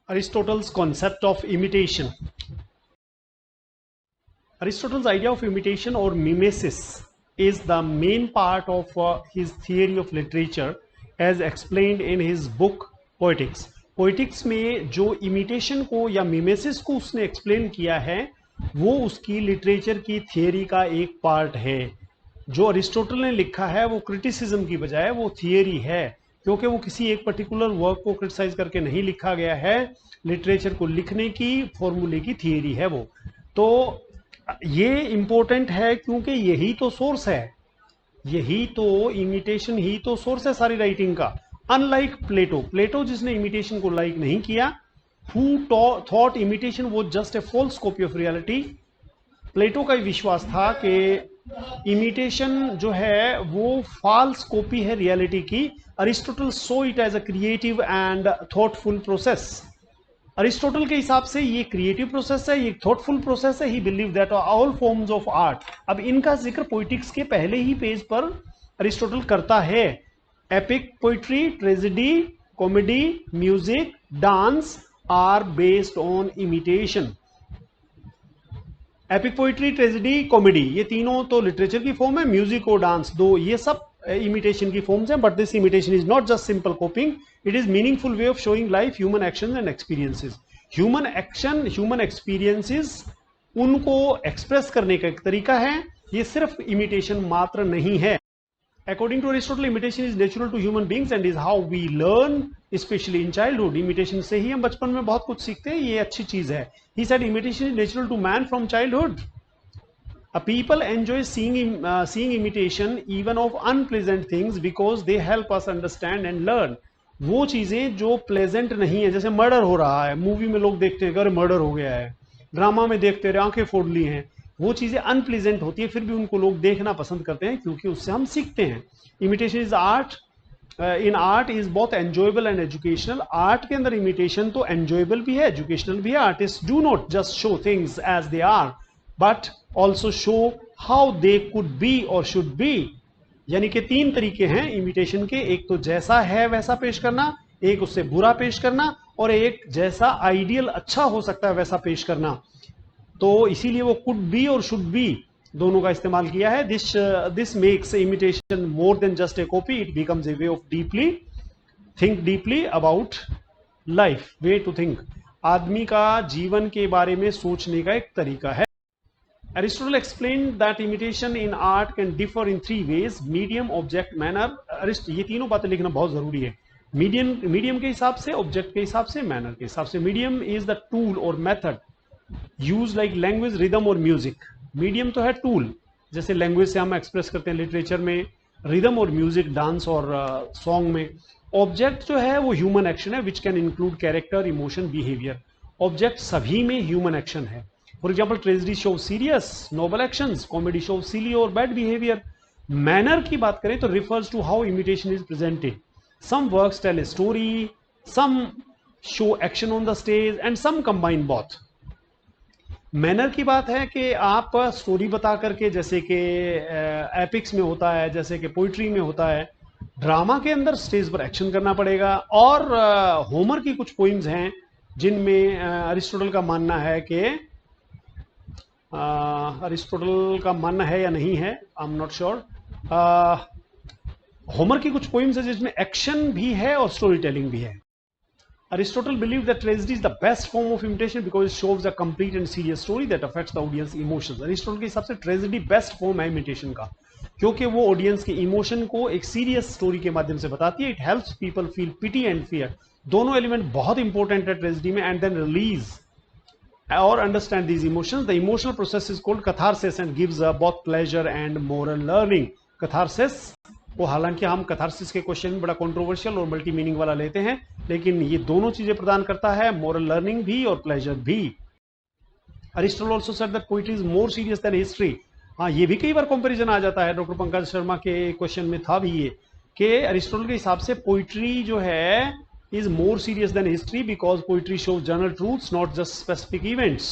Aristotle's concept of imitation. Aristotle's idea of imitation or mimesis is the main part of his theory of literature as explained in his book Poetics. Poetics में जो imitation को या mimesis को उसने explain किया है वो उसकी literature की theory का एक part है. जो अरिस्टोटल ने लिखा है वो criticism की बजाय वो theory है, क्योंकि वो किसी एक पर्टिकुलर वर्क को क्रिटिसाइज करके नहीं लिखा गया है, लिटरेचर को लिखने की फॉर्मूले की थियरी है वो. तो ये इंपॉर्टेंट है क्योंकि यही तो सोर्स है, यही तो इमिटेशन ही तो सोर्स है सारी राइटिंग का. अनलाइक प्लेटो जिसने इमिटेशन को लाइक नहीं किया, who thought imitation was just a false copy of reality. Plato का विश्वास था कि इमिटेशन जो है वो फॉल्स कॉपी है रियलिटी की. Aristotle saw it as a creative and thoughtful process. Aristotle के हिसाब से ये क्रिएटिव प्रोसेस है, ये थॉटफुल प्रोसेस है. ही believe that all forms of art. अब इनका जिक्र पोइटिक्स के पहले ही पेज पर अरिस्टोटल करता है. Epic poetry, tragedy, comedy, music, dance are based on imitation. Epic poetry, tragedy, comedy ये तीनों तो लिटरेचर की फॉर्म है. म्यूजिक और डांस दो ये सब इमिटेशन की फॉर्म्स हैं. But this imitation is not just simple कॉपिंग, it is meaningful way of showing life, human action and experiences. Human action, human experiences उनको एक्सप्रेस करने का एक तरीका है. ये सिर्फ इमिटेशन मात्र नहीं है. According to Aristotle, imitation is natural to human beings and is how we learn, especially in childhood. Imitation से ही हम बचपन में बहुत कुछ सीखते हैं, ये अच्छी चीज है. He said imitation is natural to man from childhood. People enjoy seeing imitation even of unpleasant things because they help us understand and learn. वो चीजें जो प्लेजेंट नहीं है, जैसे मर्डर हो रहा है, मूवी में लोग देखते हैं अगर मर्डर हो गया है, ड्रामा में देखते रहे आंखें फोड़ ली हैं, वो चीजें अनप्लीजेंट होती है, फिर भी उनको लोग देखना पसंद करते हैं क्योंकि उससे हम सीखते हैं. Imitation is art. In art is both enjoyable and educational. Art के अंदर इमिटेशन तो एंजॉयबल भी है, एजुकेशनल भी है. Artist do not just show things as they are but also show how they could be और शुड बी. यानी कि तीन तरीके हैं इमिटेशन के. एक तो जैसा है वैसा पेश करना, एक उससे बुरा पेश करना, और एक जैसा आइडियल अच्छा हो सकता है वैसा पेश करना. तो इसीलिए वो कुड बी और शुड बी दोनों का इस्तेमाल किया है. This makes imitation more than just a copy. It becomes a way of think deeply about life, way to think. आदमी का जीवन के बारे में सोचने का एक तरीका है. Aristotle explained that imitation in art can differ in three ways: medium, object, manner. ये तीनों बातें लिखना बहुत जरूरी है. मीडियम के हिसाब से, ऑब्जेक्ट के हिसाब से, मैनर के हिसाब से. मीडियम इज द टूल और method use like language, rhythm और म्यूजिक. मीडियम तो है टूल, जैसे लैंग्वेज से हम एक्सप्रेस करते हैं लिटरेचर में, रिदम और म्यूजिक डांस और सॉन्ग में. ऑब्जेक्ट जो है वो ह्यूमन एक्शन है which can include character, emotion, behaviour. Object सभी में ह्यूमन एक्शन है. For example, tragedy shows serious, noble actions. Comedy shows silly or bad behavior. Manner की बात करें तो refers to how imitation is presented. Some works tell a story, some show action on the stage, and some combine both. Manner की बात है कि आप story बता करके, जैसे कि एपिक्स में होता है, जैसे कि पोइट्री में होता है, ड्रामा के अंदर स्टेज पर एक्शन करना पड़ेगा. और होमर की कुछ पोइम्स हैं जिनमें अरिस्टोटल का मानना है कि अरिस्टोटल का मानना है या नहीं है, I am not sure. Homer की कुछ पोइम्स है जिसमें एक्शन भी है और स्टोरी टेलिंग भी है. Aristotle believe that tragedy is the best form of imitation because it shows a complete and serious story that affects the audience emotions. Aristotle के हिसाब से ट्रेजेडी बेस्ट फॉर्म है इमिटेशन का, क्योंकि वो ऑडियंस के इमोशन को एक सीरियस स्टोरी के माध्यम से बताती है. It helps people feel pity and fear. दोनों एलिमेंट बहुत इंपॉर्टेंट है ट्रेजेडी में. And then release or understand these emotions. The emotional process is called catharsis and gives both pleasure and moral learning. Catharsis वो, हालांकि हम catharsis के question में बड़ा कंट्रोवर्शियल और मल्टी मीनिंग वाला लेते हैं, लेकिन ये दोनों चीजें प्रदान करता है, मोरल लर्निंग भी और प्लेजर भी. Aristotle also said that poetry is more serious than history. हाँ, ये भी कई बार कंपैरिजन आ जाता है. डॉक्टर पंकज शर्मा के क्वेश्चन में था भी ये कि अरिस्टोटल के हिसाब से पोइट्री जो है is more serious than history because poetry shows general truths, not just specific events.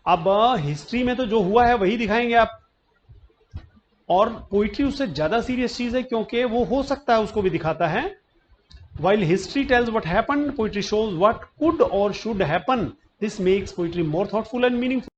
अब हिस्ट्री में तो जो हुआ है वही दिखाएंगे आप, और पोइट्री उससे ज्यादा सीरियस चीज है क्योंकि वो हो सकता है उसको भी दिखाता है While history tells what happened, poetry shows what could or should happen. This makes poetry more thoughtful and meaningful.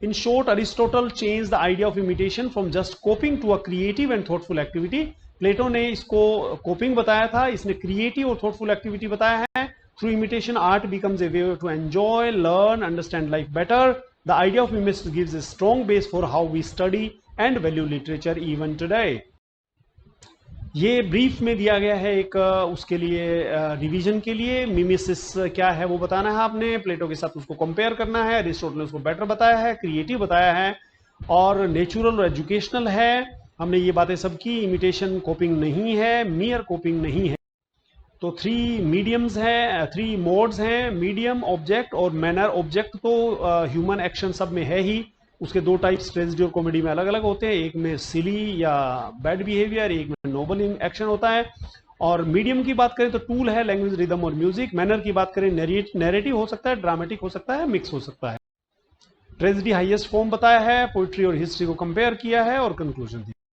In short, Aristotle changed the idea of imitation from just coping to a creative and thoughtful activity. प्लेटो ने इसको coping बताया था, इसने creative और thoughtful activity बताया है. Through imitation, art becomes a way to enjoy, learn, understand life better. The idea of imitation gives a strong base for how we study and value literature even today. ये brief में दिया गया है एक उसके लिए रिवीजन के लिए. मिमेसिस क्या है वो बताना है आपने, प्लेटो के साथ उसको कंपेयर करना है. अरिस्टोटल ने उसको बेटर बताया है, क्रिएटिव बताया है और नेचुरल और एजुकेशनल है. हमने ये बातें सब की. इमिटेशन कॉपिंग नहीं है, मियर कॉपिंग नहीं है. तो 3 मीडियम्स हैं, 3 मोड्स हैं, मीडियम, ऑब्जेक्ट और मैनर. ऑब्जेक्ट तो ह्यूमन एक्शन सब में है ही. उसके 2 टाइप्स ट्रेजेडी और कॉमेडी में अलग अलग होते हैं. एक में सिली या बैड बिहेवियर, एक में नोबल एक्शन होता है. और मीडियम की बात करें तो टूल है लैंग्वेज, रिदम और म्यूजिक. मैनर की बात करें नैरेटिव हो सकता है, ड्रामेटिक हो सकता है, मिक्स हो सकता है. ट्रेजेडी हाईएस्ट फॉर्म बताया है, पोइट्री और हिस्ट्री को कंपेयर किया है और कंक्लूजन दी.